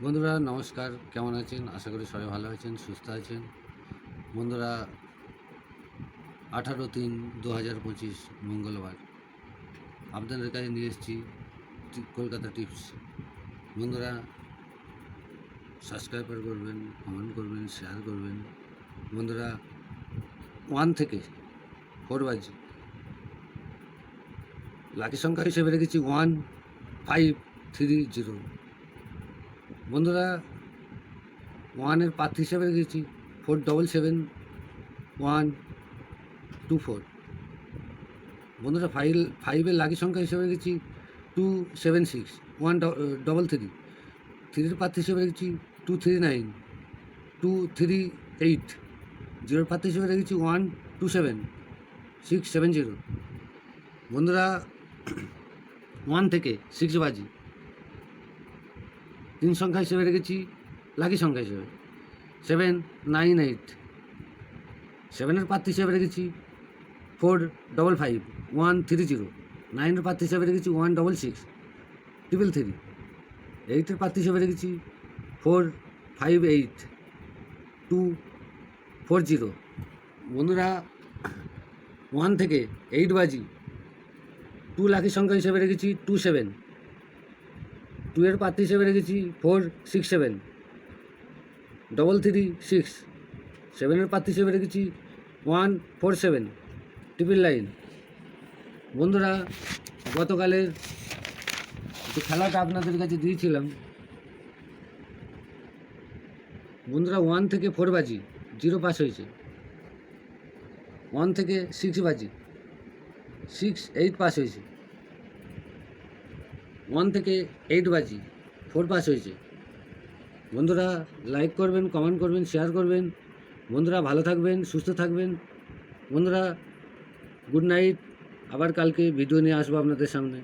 বন্ধুরা নমস্কার, কেমন আছেন? আশা করি সবাই ভালো আছেন, সুস্থ আছেন। বন্ধুরা 18-3-2025 মঙ্গলবার আপনাদের কাছে নিয়ে এসেছি কলকাতা টিপস। বন্ধুরা সাবস্ক্রাইব করবেন, কমেন্ট করবেন, শেয়ার করবেন। বন্ধুরা 1 থেকে 4 বাজে লাকি সংখ্যা হিসেবে রেখেছি 1530। বন্ধুরা 1-এর পাত্র হিসেবে রেখেছি 477124। বন্ধুরা 5-এর লাকি সংখ্যা হিসেবে রেখেছি 276133। 3-এর পাত্র হিসেবে রেখেছি 239238। 0-এর পাত্র হিসেবে রেখেছি 127670। বন্ধুরা 1 থেকে 6 বাজি 3 সংখ্যা হিসেবে রেখেছি লাকি সংখ্যা হিসেবে 798। 7-এর পাত্র হিসেবে রেখেছি 455130। 9-এর পাত্র হিসেবে রেখেছি 166333। 8-এর পাত্র হিসেবে রেখেছি 458240। বন্ধুরা 1 থেকে 8 বাজি 2 লাকি সংখ্যা হিসেবে রেখেছি 27। 2-এর পাত্র হিসেবে রেখেছি 467336। 7-এর পাত্র হিসেবে রেখেছি 147999। বন্ধুরা গতকালের যে খেলাটা আপনাদের কাছে দিয়েছিলাম, বন্ধুরা 1 থেকে 4 বাজি 0 পাস হয়েছে। 1 থেকে 6 বাজি 8 পাস হয়েছে। 1 থেকে 8 বাজি 4 পাস হয়েছে। বন্ধুরা লাইক করবেন, কমেন্ট করবেন, শেয়ার করবেন। বন্ধুরা ভালো থাকবেন, সুস্থ থাকবেন। বন্ধুরা গুড নাইট। আবার কালকে ভিডিও নিয়ে আসবো আপনাদের সামনে।